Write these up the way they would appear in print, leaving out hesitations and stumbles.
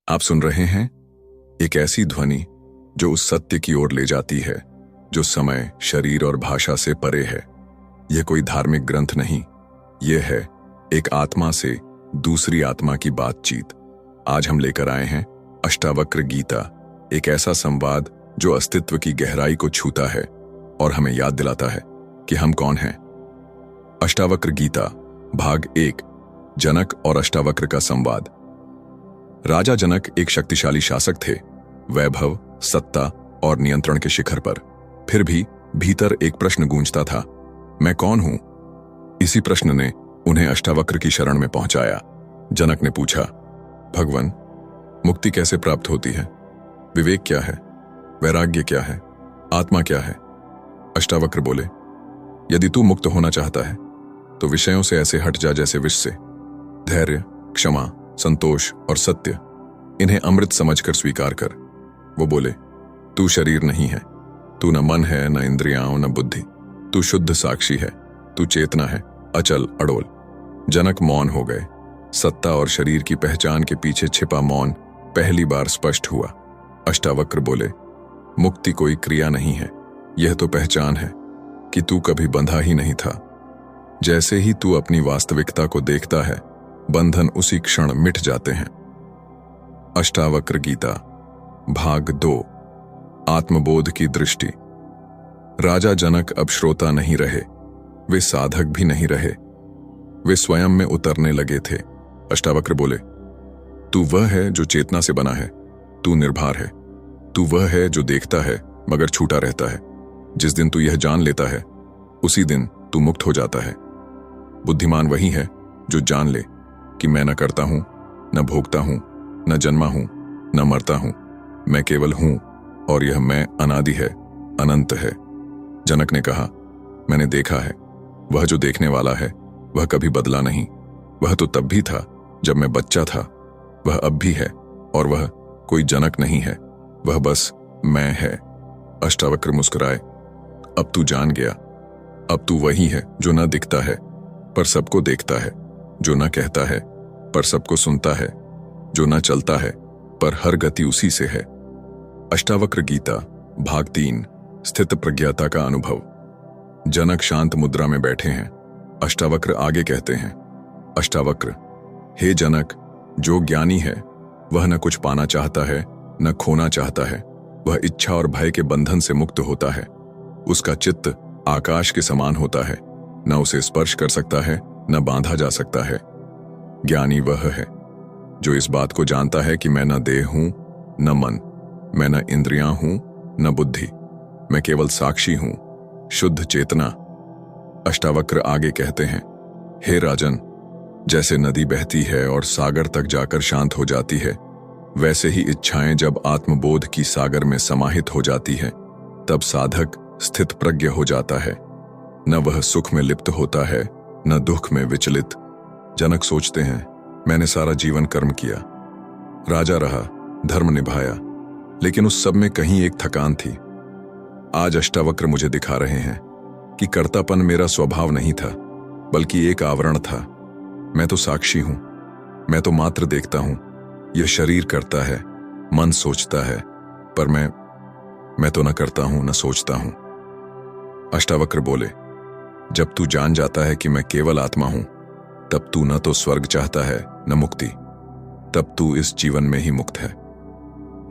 आप सुन रहे हैं एक ऐसी ध्वनि जो उस सत्य की ओर ले जाती है जो समय, शरीर और भाषा से परे है। यह कोई धार्मिक ग्रंथ नहीं, यह है एक आत्मा से दूसरी आत्मा की बातचीत। आज हम लेकर आए हैं अष्टावक्र गीता, एक ऐसा संवाद जो अस्तित्व की गहराई को छूता है और हमें याद दिलाता है कि हम कौन हैं। अष्टावक्र गीता भाग 1, जनक और अष्टावक्र का संवाद। राजा जनक एक शक्तिशाली शासक थे, वैभव, सत्ता और नियंत्रण के शिखर पर। फिर भी भीतर एक प्रश्न गूंजता था, मैं कौन हूं? इसी प्रश्न ने उन्हें अष्टावक्र की शरण में पहुंचाया। जनक ने पूछा, भगवान, मुक्ति कैसे प्राप्त होती है? विवेक क्या है? वैराग्य क्या है? आत्मा क्या है? अष्टावक्र बोले, यदि तू मुक्त होना चाहता है तो विषयों से ऐसे हट जा जैसे विष से। धैर्य, क्षमा, संतोष और सत्य, इन्हें अमृत समझकर स्वीकार कर। वो बोले, तू शरीर नहीं है, तू न मन है, न इंद्रियां, न बुद्धि। तू शुद्ध साक्षी है, तू चेतना है, अचल अडोल। जनक मौन हो गए। सत्ता और शरीर की पहचान के पीछे छिपा मौन पहली बार स्पष्ट हुआ। अष्टावक्र बोले, मुक्ति कोई क्रिया नहीं है, यह तो पहचान है कि तू कभी बंधा ही नहीं था। जैसे ही तू अपनी वास्तविकता को देखता है, बंधन उसी क्षण मिट जाते हैं। अष्टावक्र गीता भाग 2, आत्मबोध की दृष्टि। राजा जनक अब श्रोता नहीं रहे, वे साधक भी नहीं रहे, वे स्वयं में उतरने लगे थे। अष्टावक्र बोले, तू वह है जो चेतना से बना है, तू निर्भर है, तू वह है जो देखता है मगर छूटा रहता है। जिस दिन तू यह जान लेता है, उसी दिन तू मुक्त हो जाता है। बुद्धिमान वही है जो जान ले कि मैं न करता हूं, न भोगता हूं, न जन्मा हूं, न मरता हूं, मैं केवल हूं और यह मैं अनादि है, अनंत है। जनक ने कहा, मैंने देखा है, वह जो देखने वाला है वह कभी बदला नहीं। वह तो तब भी था जब मैं बच्चा था, वह अब भी है और वह कोई जनक नहीं है, वह बस मैं है। अष्टावक्र मुस्कुराए, अब तू जान गया, अब तू वही है जो न दिखता है पर सबको देखता है, जो न कहता है पर सबको सुनता है, जो न चलता है पर हर गति उसी से है। अष्टावक्र गीता भाग 3, स्थित प्रज्ञता का अनुभव। जनक शांत मुद्रा में बैठे हैं। अष्टावक्र आगे कहते हैं, अष्टावक्र, हे जनक, जो ज्ञानी है वह न कुछ पाना चाहता है, न खोना चाहता है। वह इच्छा और भय के बंधन से मुक्त होता है। उसका चित्त आकाश के समान होता है, न उसे स्पर्श कर सकता है, न बांधा जा सकता है। ज्ञानी वह है जो इस बात को जानता है कि मैं न देह हूं, न मन, मैं न इंद्रियां हूं, न बुद्धि, मैं केवल साक्षी हूं, शुद्ध चेतना। अष्टावक्र आगे कहते हैं, हे राजन, जैसे नदी बहती है और सागर तक जाकर शांत हो जाती है, वैसे ही इच्छाएं जब आत्मबोध की सागर में समाहित हो जाती है, तब साधक स्थित प्रज्ञ हो जाता है। न वह सुख में लिप्त होता है, न दुख में विचलित। जनक सोचते हैं, मैंने सारा जीवन कर्म किया, राजा रहा, धर्म निभाया, लेकिन उस सब में कहीं एक थकान थी। आज अष्टावक्र मुझे दिखा रहे हैं कि कर्तापन मेरा स्वभाव नहीं था, बल्कि एक आवरण था। मैं तो साक्षी हूं, मैं तो मात्र देखता हूं। यह शरीर करता है, मन सोचता है, पर मैं तो न करता हूं, न सोचता हूं। अष्टावक्र बोले, जब तू जान जाता है कि मैं केवल आत्मा हूं, तब तू न तो स्वर्ग चाहता है, न मुक्ति, तब तू इस जीवन में ही मुक्त है।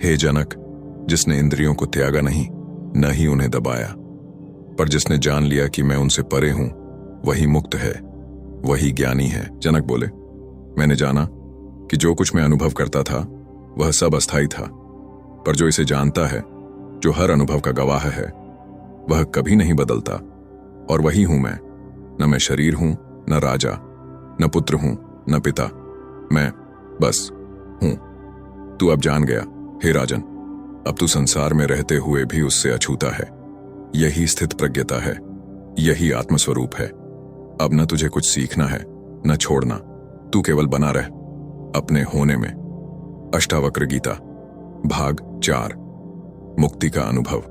हे जनक, जिसने इंद्रियों को त्यागा नहीं, न ही उन्हें दबाया, पर जिसने जान लिया कि मैं उनसे परे हूं, वही मुक्त है, वही ज्ञानी है। जनक बोले, मैंने जाना कि जो कुछ मैं अनुभव करता था वह सब अस्थायी था, पर जो इसे जानता है, जो हर अनुभव का गवाह है, वह कभी नहीं बदलता, और वही हूं मैं। न मैं शरीर हूं, न राजा, न पुत्र हूं, न पिता, मैं बस हूं। तू अब जान गया, हे राजन, अब तू संसार में रहते हुए भी उससे अछूता है। यही स्थित प्रज्ञता है, यही आत्मस्वरूप है। अब न तुझे कुछ सीखना है, न छोड़ना, तू केवल बना रह अपने होने में। अष्टावक्र गीता भाग 4, मुक्ति का अनुभव।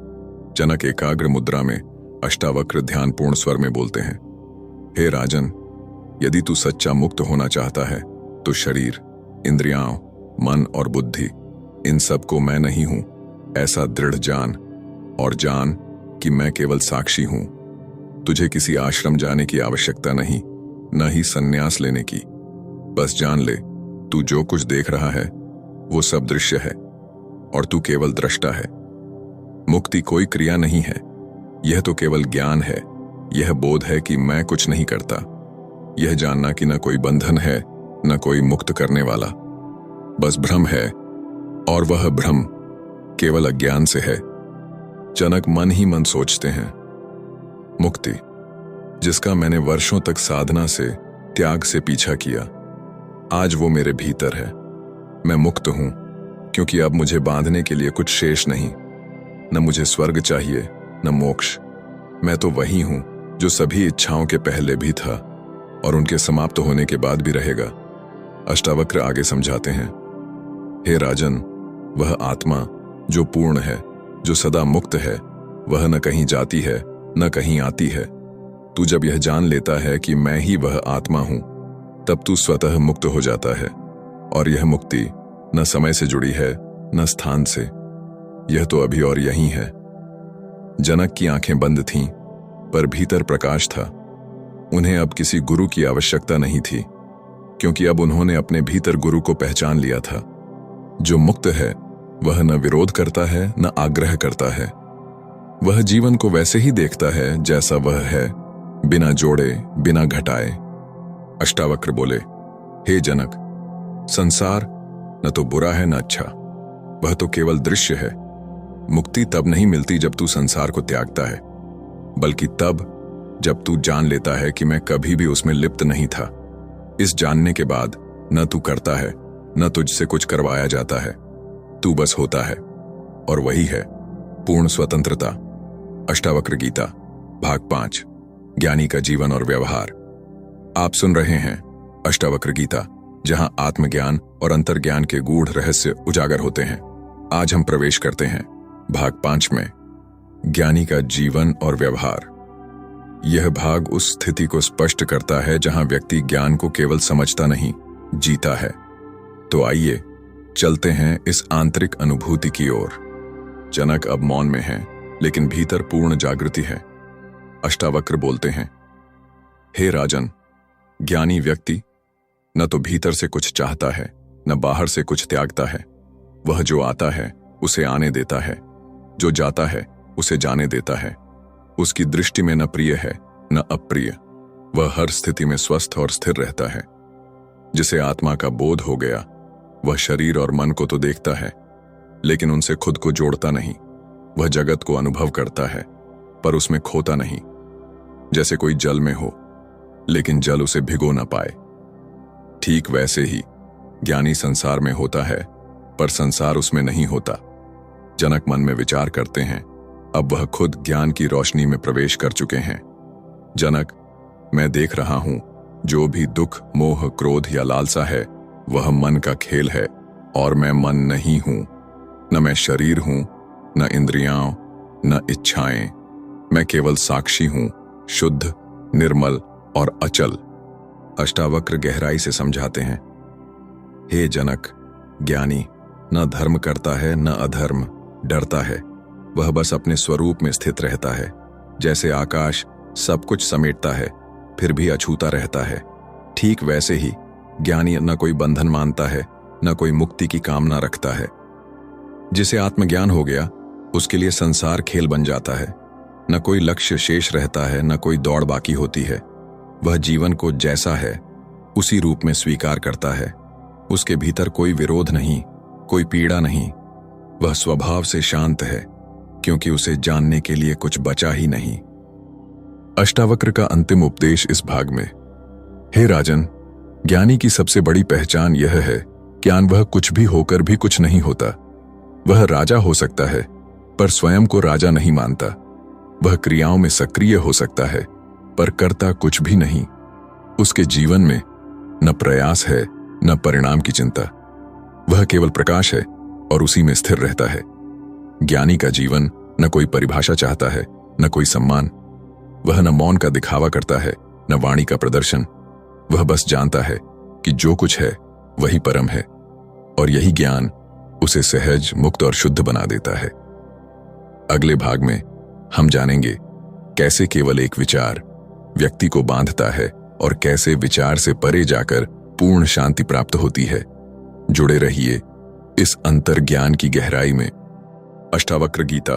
जनक एकाग्र मुद्रा में अष्टावक्र ध्यानपूर्ण स्वर में बोलते हैं, हे राजन, यदि तू सच्चा मुक्त होना चाहता है तो शरीर, इंद्रियां मन और बुद्धि, इन सब को मैं नहीं हूं, ऐसा दृढ़ जान, और जान कि मैं केवल साक्षी हूं। तुझे किसी आश्रम जाने की आवश्यकता नहीं, न ही संन्यास लेने की। बस जान ले, तू जो कुछ देख रहा है वो सब दृश्य है और तू केवल दृष्टा है। मुक्ति कोई क्रिया नहीं है, यह तो केवल ज्ञान है। यह बोध है कि मैं कुछ नहीं करता, यह जानना कि न कोई बंधन है न कोई मुक्त करने वाला, बस भ्रम है, और वह भ्रम केवल अज्ञान से है। जनक मन ही मन सोचते हैं, मुक्ति जिसका मैंने वर्षों तक साधना से, त्याग से पीछा किया, आज वो मेरे भीतर है। मैं मुक्त हूं क्योंकि अब मुझे बांधने के लिए कुछ शेष नहीं। न मुझे स्वर्ग चाहिए न मोक्ष। मैं तो वही हूं जो सभी इच्छाओं के पहले भी था और उनके समाप्त होने के बाद भी रहेगा। अष्टावक्र आगे समझाते हैं, हे राजन, वह आत्मा जो पूर्ण है, जो सदा मुक्त है, वह न कहीं जाती है न कहीं आती है। तू जब यह जान लेता है कि मैं ही वह आत्मा हूं, तब तू स्वतः मुक्त हो जाता है। और यह मुक्ति न समय से जुड़ी है न स्थान से, यह तो अभी और यहीं है। जनक की आंखें बंद थीं, पर भीतर प्रकाश था। उन्हें अब किसी गुरु की आवश्यकता नहीं थी, क्योंकि अब उन्होंने अपने भीतर गुरु को पहचान लिया था। जो मुक्त है वह न विरोध करता है न आग्रह करता है। वह जीवन को वैसे ही देखता है जैसा वह है, बिना जोड़े बिना घटाए। अष्टावक्र बोले, हे जनक, संसार न तो बुरा है न अच्छा, वह तो केवल दृश्य है। मुक्ति तब नहीं मिलती जब तू संसार को त्यागता है, बल्कि तब जब तू जान लेता है कि मैं कभी भी उसमें लिप्त नहीं था। इस जानने के बाद न तू करता है न तुझसे कुछ करवाया जाता है, तू बस होता है, और वही है पूर्ण स्वतंत्रता। अष्टावक्र गीता भाग 5, ज्ञानी का जीवन और व्यवहार। आप सुन रहे हैं अष्टावक्र गीता, जहां आत्मज्ञान और अंतर्ज्ञान के गूढ़ रहस्य उजागर होते हैं। आज हम प्रवेश करते हैं भाग 5 में, ज्ञानी का जीवन और व्यवहार। यह भाग उस स्थिति को स्पष्ट करता है जहां व्यक्ति ज्ञान को केवल समझता नहीं, जीता है। तो आइए चलते हैं इस आंतरिक अनुभूति की ओर। जनक अब मौन में हैं, लेकिन भीतर पूर्ण जागृति है। अष्टावक्र बोलते हैं, हे राजन, ज्ञानी व्यक्ति न तो भीतर से कुछ चाहता है न बाहर से कुछ त्यागता है। वह जो आता है उसे आने देता है, जो जाता है उसे जाने देता है। उसकी दृष्टि में न प्रिय है न अप्रिय। वह हर स्थिति में स्वस्थ और स्थिर रहता है। जिसे आत्मा का बोध हो गया, वह शरीर और मन को तो देखता है, लेकिन उनसे खुद को जोड़ता नहीं। वह जगत को अनुभव करता है, पर उसमें खोता नहीं। जैसे कोई जल में हो, लेकिन जल उसे भिगो न पाए, ठीक वैसे ही ज्ञानी संसार में होता है, पर संसार उसमें नहीं होता। जनक मन में विचार करते हैं, अब वह खुद ज्ञान की रोशनी में प्रवेश कर चुके हैं। जनक, मैं देख रहा हूं, जो भी दुख, मोह, क्रोध या लालसा है, वह मन का खेल है, और मैं मन नहीं हूं। न मैं शरीर हूं, न इंद्रियां, न इच्छाएं। मैं केवल साक्षी हूं, शुद्ध, निर्मल और अचल। अष्टावक्र गहराई से समझाते हैं, हे जनक, ज्ञानी न धर्म करता है न अधर्म, डरता है। वह बस अपने स्वरूप में स्थित रहता है। जैसे आकाश सब कुछ समेटता है फिर भी अछूता रहता है, ठीक वैसे ही ज्ञानी न कोई बंधन मानता है न कोई मुक्ति की कामना रखता है। जिसे आत्मज्ञान हो गया, उसके लिए संसार खेल बन जाता है। न कोई लक्ष्य शेष रहता है न कोई दौड़ बाकी होती है। वह जीवन को जैसा है उसी रूप में स्वीकार करता है। उसके भीतर कोई विरोध नहीं, कोई पीड़ा नहीं। वह स्वभाव से शांत है, क्योंकि उसे जानने के लिए कुछ बचा ही नहीं। अष्टावक्र का अंतिम उपदेश इस भाग में, हे राजन, ज्ञानी की सबसे बड़ी पहचान यह है, ज्ञान वह कुछ भी होकर भी कुछ नहीं होता। वह राजा हो सकता है, पर स्वयं को राजा नहीं मानता। वह क्रियाओं में सक्रिय हो सकता है, पर करता कुछ भी नहीं। उसके जीवन में न प्रयास है न परिणाम की चिंता। वह केवल प्रकाश है और उसी में स्थिर रहता है। ज्ञानी का जीवन न कोई परिभाषा चाहता है न कोई सम्मान। वह न मौन का दिखावा करता है न वाणी का प्रदर्शन। वह बस जानता है कि जो कुछ है वही परम है। और यही ज्ञान उसे सहज, मुक्त और शुद्ध बना देता है। अगले भाग में हम जानेंगे कैसे केवल एक विचार व्यक्ति को बांधता है और कैसे विचार से परे जाकर पूर्ण शांति प्राप्त होती है। जुड़े रहिए इस अंतर ज्ञान की गहराई में। अष्टावक्र गीता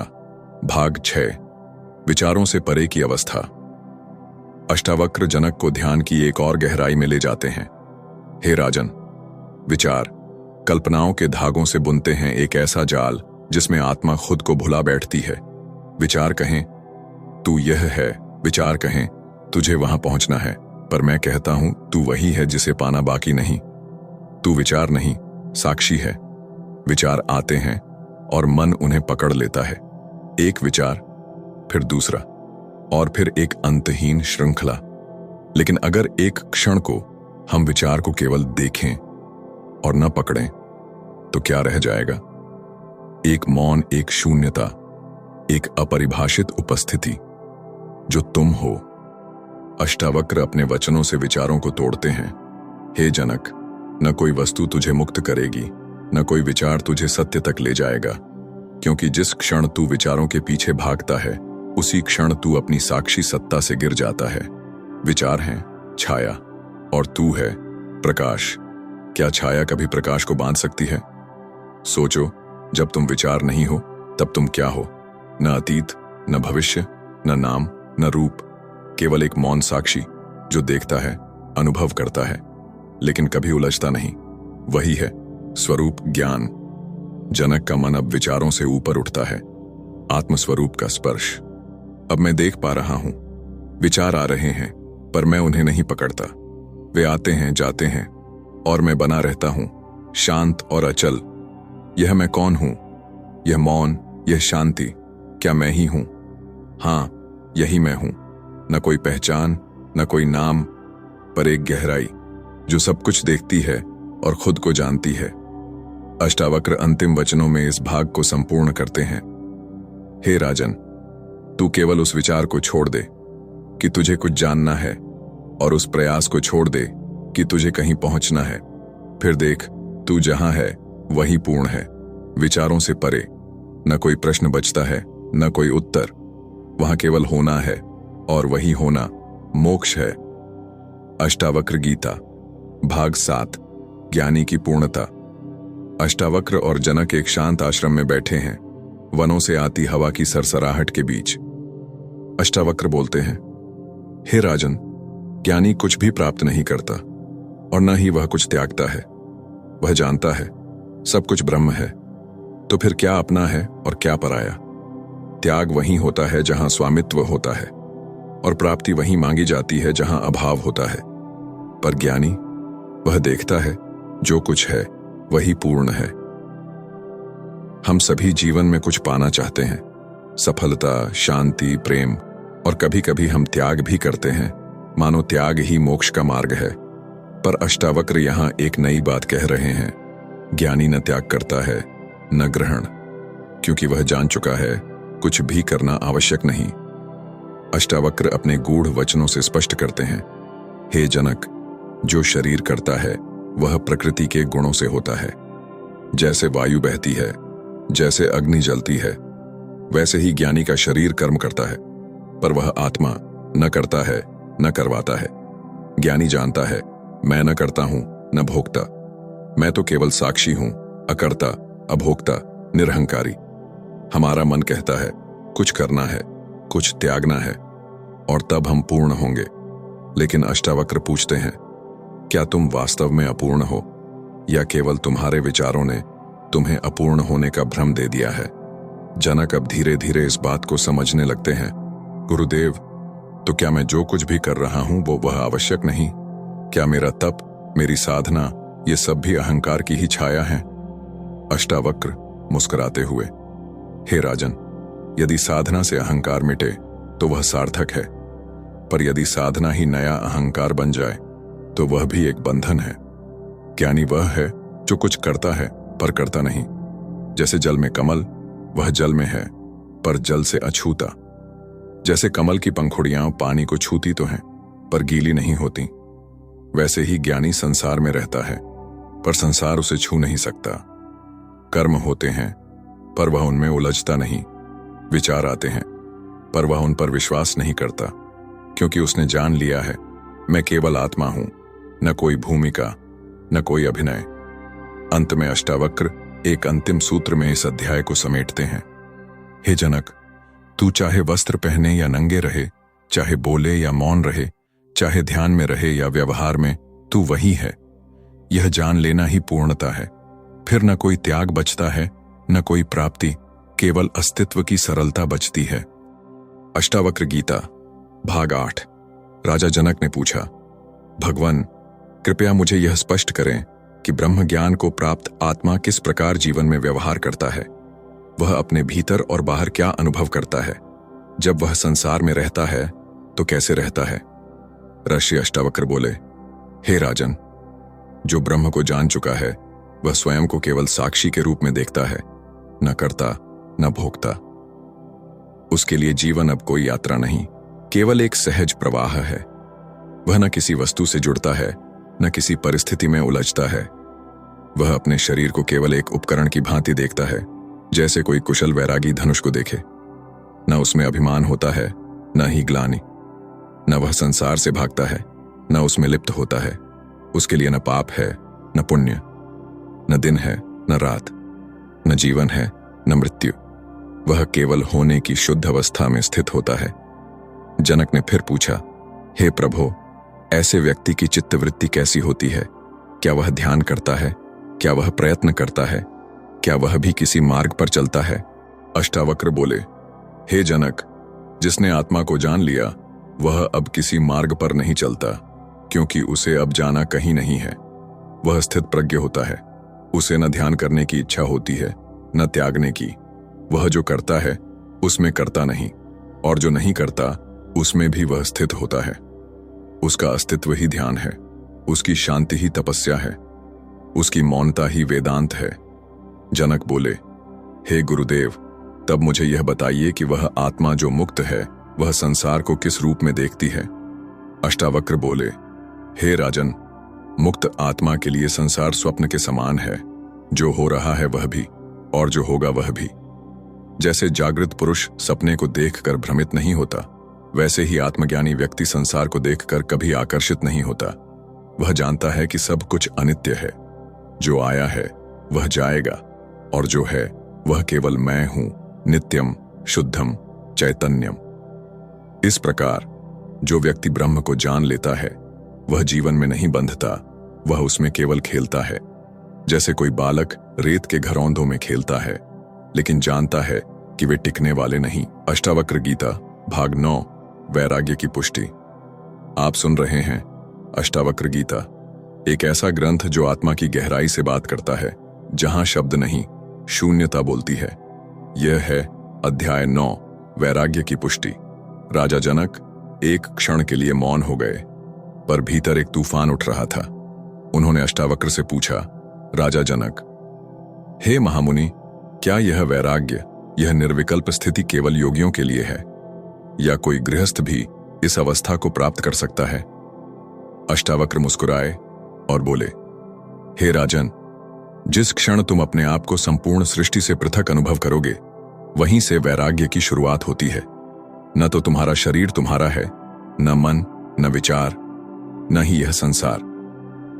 भाग 6, विचारों से परे की अवस्था। अष्टावक्र जनक को ध्यान की एक और गहराई में ले जाते हैं। हे राजन, विचार कल्पनाओं के धागों से बुनते हैं एक ऐसा जाल जिसमें आत्मा खुद को भुला बैठती है। विचार कहें तू यह है, विचार कहें तुझे वहां पहुंचना है, पर मैं कहता हूं तू वही है जिसे पाना बाकी नहीं। तू विचार नहीं, साक्षी है। विचार आते हैं और मन उन्हें पकड़ लेता है। एक विचार, फिर दूसरा, और फिर एक अंतहीन श्रृंखला। लेकिन अगर एक क्षण को हम विचार को केवल देखें और न पकड़ें तो क्या रह जाएगा? एक मौन, एक शून्यता, एक अपरिभाषित उपस्थिति जो तुम हो। अष्टावक्र अपने वचनों से विचारों को तोड़ते हैं। हे जनक, न कोई वस्तु तुझे मुक्त करेगी, न कोई विचार तुझे सत्य तक ले जाएगा, क्योंकि जिस क्षण तू विचारों के पीछे भागता है उसी क्षण तू अपनी साक्षी सत्ता से गिर जाता है। विचार हैं छाया और तू है प्रकाश। क्या छाया कभी प्रकाश को बांध सकती है? सोचो, जब तुम विचार नहीं हो तब तुम क्या हो? न अतीत, न भविष्य, न नाम, न रूप, केवल एक मौन साक्षी जो देखता है, अनुभव करता है, लेकिन कभी उलझता नहीं। वही है स्वरूप ज्ञान। जनक का मन अब विचारों से ऊपर उठता है। आत्मस्वरूप का स्पर्श। अब मैं देख पा रहा हूं, विचार आ रहे हैं पर मैं उन्हें नहीं पकड़ता। वे आते हैं, जाते हैं और मैं बना रहता हूं, शांत और अचल। यह मैं कौन हूं? यह मौन, यह शांति, क्या मैं ही हूं? हां, यही मैं हूं। न कोई पहचान, न कोई नाम, पर एक गहराई जो सब कुछ देखती है और खुद को जानती है। अष्टावक्र अंतिम वचनों में इस भाग को संपूर्ण करते हैं। हे राजन, तू केवल उस विचार को छोड़ दे कि तुझे कुछ जानना है और उस प्रयास को छोड़ दे कि तुझे कहीं पहुंचना है। फिर देख, तू जहां है वही पूर्ण है। विचारों से परे न कोई प्रश्न बचता है, न कोई उत्तर। वहां केवल होना है और वही होना मोक्ष है। अष्टावक्र गीता भाग 7, ज्ञानी की पूर्णता। अष्टावक्र और जनक एक शांत आश्रम में बैठे हैं, वनों से आती हवा की सरसराहट के बीच। अष्टावक्र बोलते हैं, हे राजन, ज्ञानी कुछ भी प्राप्त नहीं करता और न ही वह कुछ त्यागता है। वह जानता है सब कुछ ब्रह्म है, तो फिर क्या अपना है और क्या पराया? त्याग वहीं होता है जहां स्वामित्व होता है, और प्राप्ति वहीं मांगी जाती है जहां अभाव होता है। पर ज्ञानी वह देखता है जो कुछ है वही पूर्ण है। हम सभी जीवन में कुछ पाना चाहते हैं, सफलता, शांति, प्रेम, और कभी कभी हम त्याग भी करते हैं, मानो त्याग ही मोक्ष का मार्ग है। पर अष्टावक्र यहां एक नई बात कह रहे हैं। ज्ञानी न त्याग करता है न ग्रहण, क्योंकि वह जान चुका है कुछ भी करना आवश्यक नहीं। अष्टावक्र अपने गूढ़ वचनों से स्पष्ट करते हैं, हे जनक, जो शरीर करता है वह प्रकृति के गुणों से होता है। जैसे वायु बहती है, जैसे अग्नि जलती है, वैसे ही ज्ञानी का शरीर कर्म करता है, पर वह आत्मा न करता है न करवाता है। ज्ञानी जानता है, मैं न करता हूं न भोगता, मैं तो केवल साक्षी हूं, अकर्ता, अभोक्ता, निरहंकारी। हमारा मन कहता है कुछ करना है, कुछ त्यागना है, और तब हम पूर्ण होंगे। लेकिन अष्टावक्र पूछते हैं, क्या तुम वास्तव में अपूर्ण हो, या केवल तुम्हारे विचारों ने तुम्हें अपूर्ण होने का भ्रम दे दिया है? जनक अब धीरे धीरे इस बात को समझने लगते हैं। गुरुदेव, तो क्या मैं जो कुछ भी कर रहा हूं वो वह आवश्यक नहीं? क्या मेरा तप, मेरी साधना, ये सब भी अहंकार की ही छाया है? अष्टावक्र मुस्कुराते हुए, हे राजन, यदि साधना से अहंकार मिटे तो वह सार्थक है, पर यदि साधना ही नया अहंकार बन जाए तो वह भी एक बंधन है। ज्ञानी वह है जो कुछ करता है पर करता नहीं। जैसे जल में कमल, वह जल में है पर जल से अछूता। जैसे कमल की पंखुड़ियां पानी को छूती तो हैं पर गीली नहीं होती, वैसे ही ज्ञानी संसार में रहता है पर संसार उसे छू नहीं सकता। कर्म होते हैं पर वह उनमें उलझता नहीं। विचार आते हैं पर वह उन पर विश्वास नहीं करता, क्योंकि उसने जान लिया है मैं केवल आत्मा हूं, न कोई भूमिका, न कोई अभिनय। अंत में अष्टावक्र एक अंतिम सूत्र में इस अध्याय को समेटते हैं। हे जनक, तू चाहे वस्त्र पहने या नंगे रहे, चाहे बोले या मौन रहे, चाहे ध्यान में रहे या व्यवहार में, तू वही है। यह जान लेना ही पूर्णता है। फिर न कोई त्याग बचता है, न कोई प्राप्ति, केवल अस्तित्व की सरलता बचती है। अष्टावक्र गीता भाग 8। राजा जनक ने पूछा, भगवान, कृपया मुझे यह स्पष्ट करें कि ब्रह्म ज्ञान को प्राप्त आत्मा किस प्रकार जीवन में व्यवहार करता है। वह अपने भीतर और बाहर क्या अनुभव करता है? जब वह संसार में रहता है तो कैसे रहता है? ऋषि अष्टावक्र बोले, हे राजन, जो ब्रह्म को जान चुका है वह स्वयं को केवल साक्षी के रूप में देखता है, न करता न भोगता। उसके लिए जीवन अब कोई यात्रा नहीं, केवल एक सहज प्रवाह है। वह न किसी वस्तु से जुड़ता है, न किसी परिस्थिति में उलझता है। वह अपने शरीर को केवल एक उपकरण की भांति देखता है, जैसे कोई कुशल वैरागी धनुष को देखे। न उसमें अभिमान होता है, न ही ग्लानि। न वह संसार से भागता है, न उसमें लिप्त होता है। उसके लिए न पाप है न पुण्य, न दिन है न रात, न जीवन है न मृत्यु। वह केवल होने की शुद्ध अवस्था में स्थित होता है। जनक ने फिर पूछा, हे प्रभो, ऐसे व्यक्ति की चित्तवृत्ति कैसी होती है? क्या वह ध्यान करता है? क्या वह प्रयत्न करता है? क्या वह भी किसी मार्ग पर चलता है? अष्टावक्र बोले, हे जनक, जिसने आत्मा को जान लिया वह अब किसी मार्ग पर नहीं चलता, क्योंकि उसे अब जाना कहीं नहीं है। वह स्थित प्रज्ञ होता है। उसे न ध्यान करने की इच्छा होती है न त्यागने की। वह जो करता है उसमें करता नहीं, और जो नहीं करता उसमें भी वह स्थित होता है। उसका अस्तित्व ही ध्यान है, उसकी शांति ही तपस्या है, उसकी मौनता ही वेदांत है। जनक बोले, हे गुरुदेव, तब मुझे यह बताइए कि वह आत्मा जो मुक्त है वह संसार को किस रूप में देखती है? अष्टावक्र बोले, हे राजन, मुक्त आत्मा के लिए संसार स्वप्न के समान है। जो हो रहा है वह भी, और जो होगा वह भी। जैसे जागृत पुरुष सपने को देखकर भ्रमित नहीं होता, वैसे ही आत्मज्ञानी व्यक्ति संसार को देखकर कभी आकर्षित नहीं होता। वह जानता है कि सब कुछ अनित्य है। जो आया है वह जाएगा, और जो है वह केवल मैं हूं, नित्यम शुद्धम चैतन्यम। इस प्रकार जो व्यक्ति ब्रह्म को जान लेता है वह जीवन में नहीं बंधता, वह उसमें केवल खेलता है। जैसे कोई बालक रेत के घरौंदों में खेलता है, लेकिन जानता है कि वे टिकने वाले नहीं। अष्टावक्र गीता भाग 9 वैराग्य की पुष्टि। आप सुन रहे हैं अष्टावक्र गीता, एक ऐसा ग्रंथ जो आत्मा की गहराई से बात करता है, जहां शब्द नहीं शून्यता बोलती है। यह है अध्याय 9 वैराग्य की पुष्टि। राजा जनक एक क्षण के लिए मौन हो गए, पर भीतर एक तूफान उठ रहा था। उन्होंने अष्टावक्र से पूछा, राजा जनक, हे महामुनि, क्या यह वैराग्य, यह निर्विकल्प स्थिति केवल योगियों के लिए है, या कोई गृहस्थ भी इस अवस्था को प्राप्त कर सकता है? अष्टावक्र मुस्कुराए और बोले, हे राजन, जिस क्षण तुम अपने आप को संपूर्ण सृष्टि से पृथक अनुभव करोगे, वहीं से वैराग्य की शुरुआत होती है। न तो तुम्हारा शरीर तुम्हारा है, न मन, न विचार, न ही यह संसार।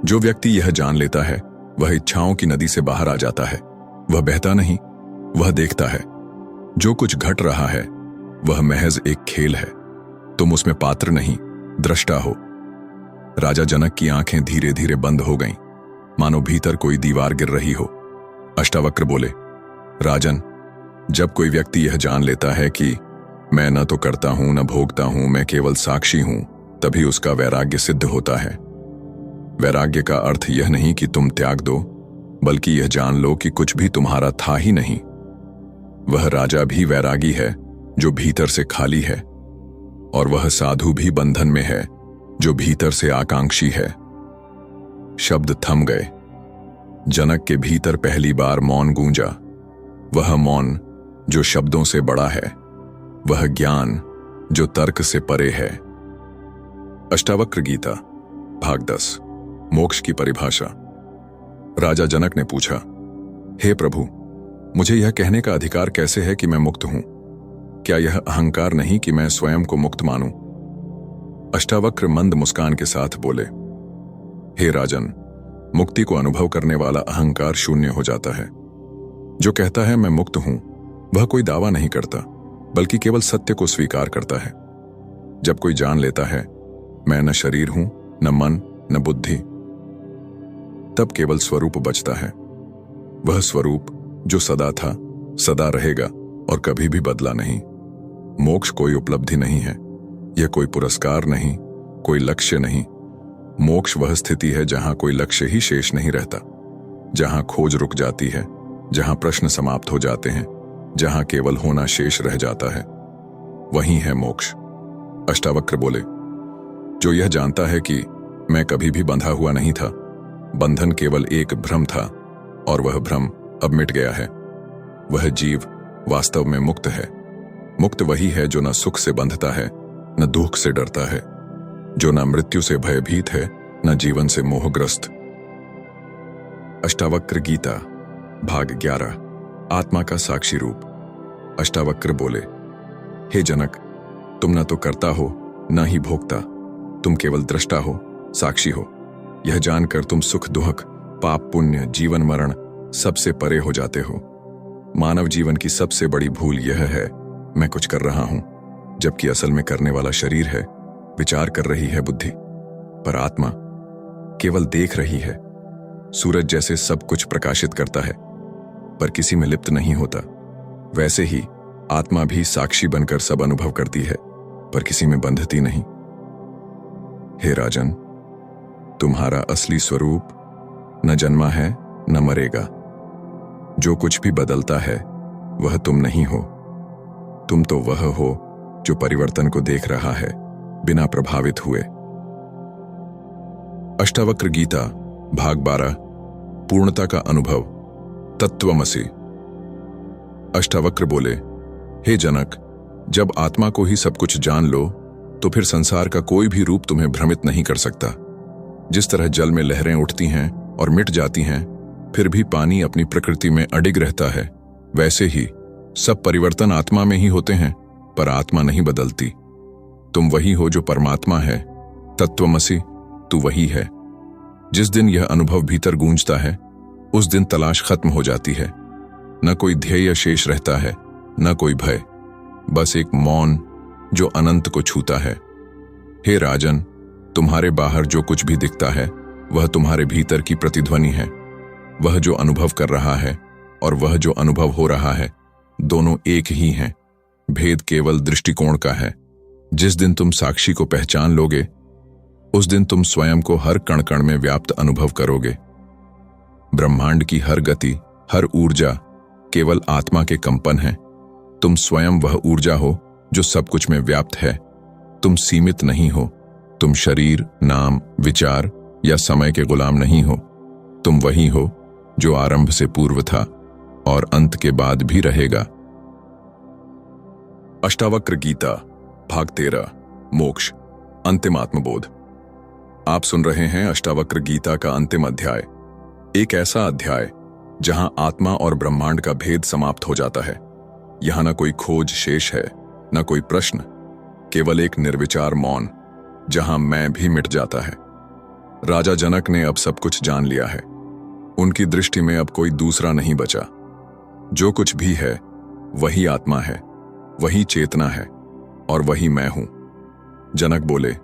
जो व्यक्ति यह जान लेता है वह इच्छाओं की नदी से बाहर आ जाता है। वह बहता नहीं, वह देखता है। जो कुछ घट रहा है वह महज एक खेल है। तुम उसमें पात्र नहीं, दृष्टा हो। राजा जनक की आंखें धीरे धीरे बंद हो गईं, मानो भीतर कोई दीवार गिर रही हो। अष्टावक्र बोले, राजन, जब कोई व्यक्ति यह जान लेता है कि मैं न तो करता हूं न भोगता हूं, मैं केवल साक्षी हूं, तभी उसका वैराग्य सिद्ध होता है। वैराग्य का अर्थ यह नहीं कि तुम त्याग दो, बल्कि यह जान लो कि कुछ भी तुम्हारा था ही नहीं। वह राजा भी वैरागी है जो भीतर से खाली है, और वह साधु भी बंधन में है जो भीतर से आकांक्षी है। शब्द थम गए। जनक के भीतर पहली बार मौन गूंजा। वह मौन जो शब्दों से बड़ा है, वह ज्ञान जो तर्क से परे है। अष्टावक्र गीता भाग 10 मोक्ष की परिभाषा। राजा जनक ने पूछा, हे प्रभु, मुझे यह कहने का अधिकार कैसे है कि मैं मुक्त हूं? क्या यह अहंकार नहीं कि मैं स्वयं को मुक्त मानूं? अष्टावक्र मंद मुस्कान के साथ बोले, हे राजन, मुक्ति को अनुभव करने वाला अहंकार शून्य हो जाता है। जो कहता है मैं मुक्त हूं, वह कोई दावा नहीं करता, बल्कि केवल सत्य को स्वीकार करता है। जब कोई जान लेता है मैं न शरीर हूं, न मन, न बुद्धि, तब केवल स्वरूप बचता है। वह स्वरूप जो सदा था, सदा रहेगा और कभी भी बदला नहीं। मोक्ष कोई उपलब्धि नहीं है, यह कोई पुरस्कार नहीं, कोई लक्ष्य नहीं। मोक्ष वह स्थिति है जहां कोई लक्ष्य ही शेष नहीं रहता, जहां खोज रुक जाती है, जहां प्रश्न समाप्त हो जाते हैं, जहां केवल होना शेष रह जाता है, वही है मोक्ष। अष्टावक्र बोले, जो यह जानता है कि मैं कभी भी बंधा हुआ नहीं था, बंधन केवल एक भ्रम था और वह भ्रम अब मिट गया है, वह जीव वास्तव में मुक्त है। मुक्त वही है जो न सुख से बंधता है, न दुख से डरता है, जो न मृत्यु से भयभीत है, न जीवन से मोहग्रस्त। अष्टावक्र गीता भाग 11 आत्मा का साक्षी रूप। अष्टावक्र बोले, हे जनक, तुम न तो कर्ता हो न ही भोक्ता, तुम केवल दृष्टा हो, साक्षी हो। यह जानकर तुम सुख दुख, पाप पुण्य, जीवन मरण सबसे परे हो जाते हो। मानव जीवन की सबसे बड़ी भूल यह है मैं कुछ कर रहा हूं, जबकि असल में करने वाला शरीर है, विचार कर रही है बुद्धि, पर आत्मा केवल देख रही है। सूरज जैसे सब कुछ प्रकाशित करता है पर किसी में लिप्त नहीं होता, वैसे ही आत्मा भी साक्षी बनकर सब अनुभव करती है पर किसी में बंधती नहीं। हे राजन, तुम्हारा असली स्वरूप न जन्मा है न मरेगा। जो कुछ भी बदलता है वह तुम नहीं हो, तुम तो वह हो जो परिवर्तन को देख रहा है बिना प्रभावित हुए। अष्टावक्र गीता भाग 12 पूर्णता का अनुभव, तत्वमसि। अष्टावक्र बोले, हे जनक, जब आत्मा को ही सब कुछ जान लो तो फिर संसार का कोई भी रूप तुम्हें भ्रमित नहीं कर सकता। जिस तरह जल में लहरें उठती हैं और मिट जाती हैं, फिर भी पानी अपनी प्रकृति में अडिग रहता है, वैसे ही सब परिवर्तन आत्मा में ही होते हैं, पर आत्मा नहीं बदलती। तुम वही हो जो परमात्मा है, तत्वमसि, तू वही है। जिस दिन यह अनुभव भीतर गूंजता है, उस दिन तलाश खत्म हो जाती है। न कोई ध्येय शेष रहता है, न कोई भय, बस एक मौन जो अनंत को छूता है। हे राजन, तुम्हारे बाहर जो कुछ भी दिखता है वह तुम्हारे भीतर की प्रतिध्वनि है। वह जो अनुभव कर रहा है और वह जो अनुभव हो रहा है, दोनों एक ही हैं। भेद केवल दृष्टिकोण का है। जिस दिन तुम साक्षी को पहचान लोगे, उस दिन तुम स्वयं को हर कण कण में व्याप्त अनुभव करोगे। ब्रह्मांड की हर गति, हर ऊर्जा केवल आत्मा के कंपन है। तुम स्वयं वह ऊर्जा हो जो सब कुछ में व्याप्त है। तुम सीमित नहीं हो, तुम शरीर, नाम, विचार या समय के गुलाम नहीं हो। तुम वही हो जो आरंभ से पूर्व था और अंत के बाद भी रहेगा। अष्टावक्र गीता भाग 13 मोक्ष, अंतिम आत्मबोध। आप सुन रहे हैं अष्टावक्र गीता का अंतिम अध्याय, एक ऐसा अध्याय जहां आत्मा और ब्रह्मांड का भेद समाप्त हो जाता है। यहां न कोई खोज शेष है, न कोई प्रश्न, केवल एक निर्विचार मौन जहां मैं भी मिट जाता है। राजा जनक ने अब सब कुछ जान लिया है। उनकी दृष्टि में अब कोई दूसरा नहीं बचा। जो कुछ भी है वही आत्मा है, वही चेतना है और वही मैं हूं। जनक बोले,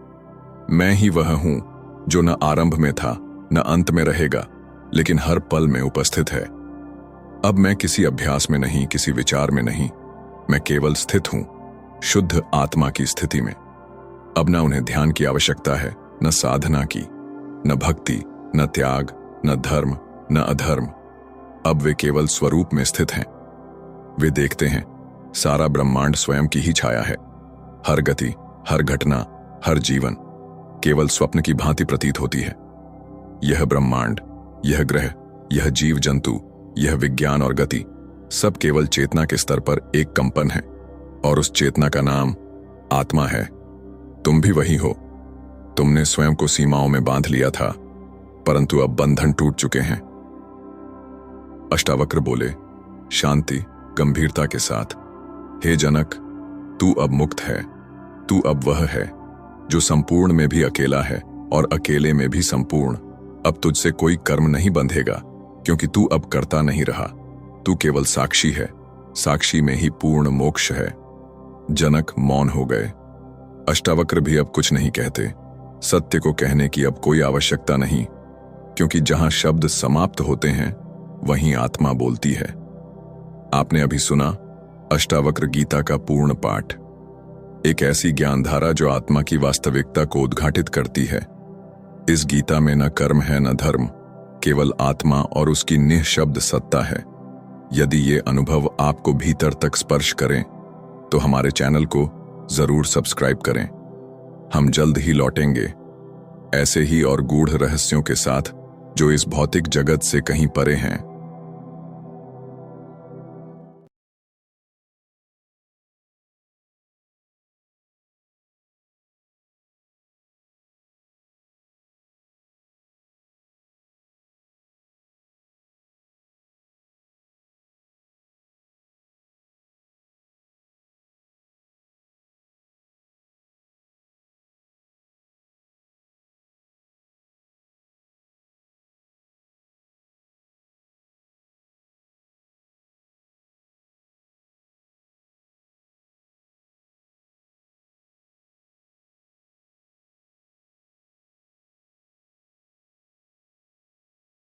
मैं ही वह हूं जो न आरंभ में था न अंत में रहेगा, लेकिन हर पल में उपस्थित है। अब मैं किसी अभ्यास में नहीं, किसी विचार में नहीं, मैं केवल स्थित हूं, शुद्ध आत्मा की स्थिति में। अब न उन्हें ध्यान की आवश्यकता है, न साधना की, न भक्ति, न त्याग, न धर्म, न अधर्म। अब वे केवल स्वरूप में स्थित हैं। वे देखते हैं सारा ब्रह्मांड स्वयं की ही छाया है। हर गति, हर घटना, हर जीवन केवल स्वप्न की भांति प्रतीत होती है। यह ब्रह्मांड, यह ग्रह, यह जीव जंतु, यह विज्ञान और गति सब केवल चेतना के स्तर पर एक कंपन है और उस चेतना का नाम आत्मा है। तुम भी वही हो। तुमने स्वयं को सीमाओं में बांध लिया था, परंतु अब बंधन टूट चुके हैं। अष्टावक्र बोले, शांति गंभीरता के साथ, हे जनक, तू अब मुक्त है। तू अब वह है जो संपूर्ण में भी अकेला है और अकेले में भी संपूर्ण। अब तुझसे कोई कर्म नहीं बंधेगा, क्योंकि तू अब कर्ता नहीं रहा। तू केवल साक्षी है। साक्षी में ही पूर्ण मोक्ष है। जनक मौन हो गए। अष्टावक्र भी अब कुछ नहीं कहते। सत्य को कहने की अब कोई आवश्यकता नहीं, क्योंकि जहां शब्द समाप्त होते हैं वहीं आत्मा बोलती है। आपने अभी सुना अष्टावक्र गीता का पूर्ण पाठ, एक ऐसी ज्ञानधारा जो आत्मा की वास्तविकता को उद्घाटित करती है। इस गीता में न कर्म है न धर्म, केवल आत्मा और उसकी निःशब्द सत्ता है। यदि ये अनुभव आपको भीतर तक स्पर्श करें तो हमारे चैनल को जरूर सब्सक्राइब करें। हम जल्द ही लौटेंगे ऐसे ही और गूढ़ रहस्यों के साथ जो इस भौतिक जगत से कहीं परे हैं।